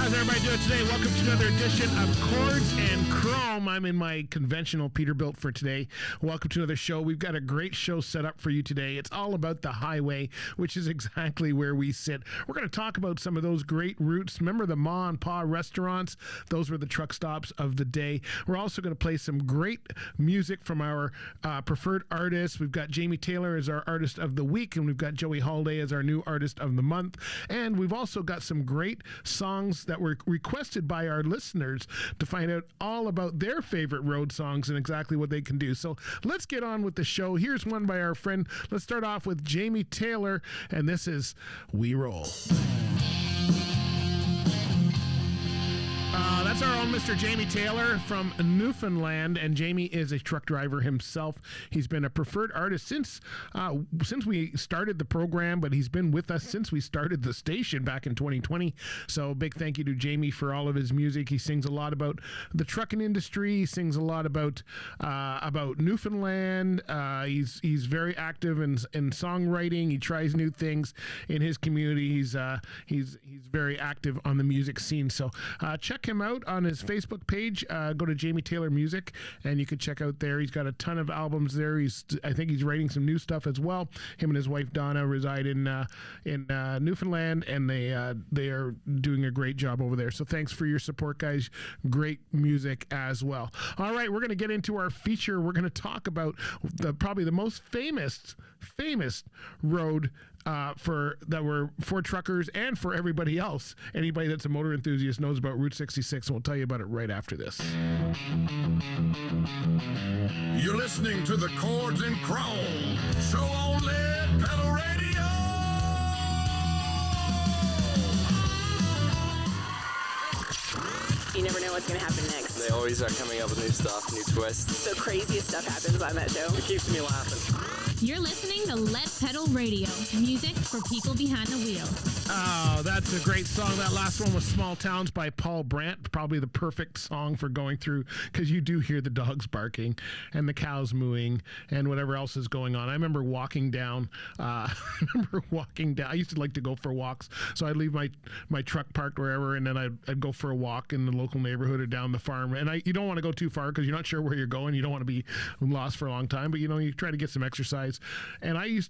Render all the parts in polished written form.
How's everybody doing today? Welcome to another edition of Chords and Chrome. I'm in my conventional Peterbilt for today. Welcome to another show. We've got a great show set up for you today. It's all about the highway, which is exactly where we sit. We're going to talk about some of those great routes. Remember the Ma and Pa restaurants? Those were the truck stops of the day. We're also going to play some great music from our preferred artists. We've got Jamie Taylor as our artist of the week, and we've got Joey Holiday as our new artist of the month. And we've also got some great songs that were requested by our listeners to find out all about their favorite road songs and exactly what they can do. So let's get on with the show. Here's one by our friend. Let's start off with Jamie Taylor, and this is We Roll. That's our own Mr. Jamie Taylor from Newfoundland, and Jamie is a truck driver himself. He's been a preferred artist since we started the program, but he's been with us since we started the station back in 2020. So big thank you to Jamie for all of his music. He sings a lot about the trucking industry. He sings a lot about Newfoundland. He's very active in songwriting. He tries new things in his community. He's very active on the music scene. So check him out on his Facebook page. Go to Jamie Taylor Music, and you can check out there. He's got a ton of albums there. I think he's writing some new stuff as well. Him and his wife Donna reside in Newfoundland, and they are doing a great job over there. So thanks for your support, guys. Great music as well. All right, we're going to get into our feature. We're going to talk about probably the most famous road for truckers and for everybody else. Anybody that's a motor enthusiast knows about Route 66, and we'll tell you about it right after this. You're listening to the Chords and Chrome show on Lead Pedal Radio. You never know what's going to happen next. They always are coming up with new stuff, new twists. The craziest stuff happens on that show. It keeps me laughing. You're listening to Lead Pedal Radio, music for people behind the wheel. Oh, that's a great song. That last one was Small Towns by Paul Brandt. Probably the perfect song for going through, because you do hear the dogs barking and the cows mooing and whatever else is going on. I remember walking down. I used to like to go for walks, so I'd leave my truck parked wherever, and then I'd go for a walk in the local neighborhood or down the farm. And you don't want to go too far because you're not sure where you're going. You don't want to be lost for a long time, but you try to get some exercise. And I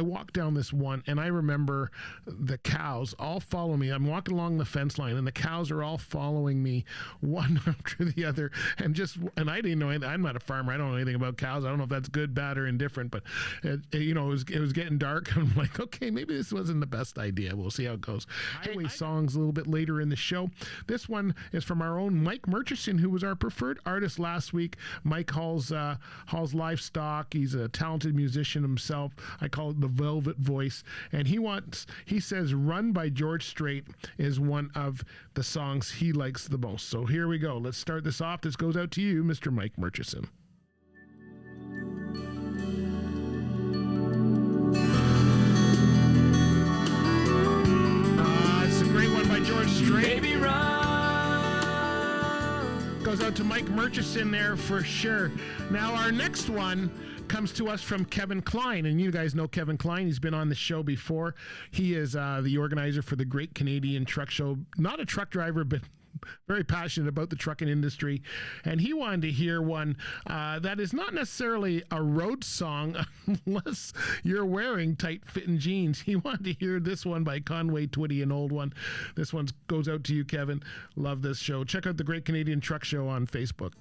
walked down this one, and I remember the cows all follow me. I'm walking along the fence line, and the cows are all following me, one after the other. And I didn't know anything. I'm not a farmer. I don't know anything about cows. I don't know if that's good, bad, or indifferent. But it was getting dark. I'm like, okay, maybe this wasn't the best idea. We'll see how it goes. Highway songs a little bit later in the show. This one is from our own Mike Murchison, who was our preferred artist last week. Mike hauls livestock. He's a talented musician himself. I call it the velvet voice. And he says Run by George Strait is one of the songs he likes the most. So here we go. Let's start this off. This goes out to you, Mr. Mike Murchison. It's a great one by George Strait. Baby, run. Goes out to Mike Murchison there for sure. Now our next one comes to us from Kevin Klein, and you guys know Kevin Klein. He's been on the show before. He is the organizer for the Great Canadian Truck Show. Not a truck driver, but very passionate about the trucking industry, and he wanted to hear one that is not necessarily a road song unless you're wearing tight-fitting jeans. He wanted to hear this one by Conway Twitty, an old one. This one goes out to you, Kevin. Love this show. Check out the Great Canadian Truck Show on Facebook.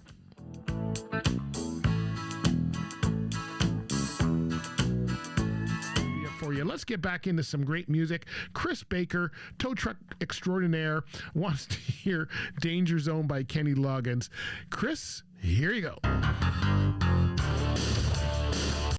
For you. Let's get back into some great music. Chris Baker, tow truck extraordinaire, wants to hear Danger Zone by Kenny Loggins. Chris, here you go.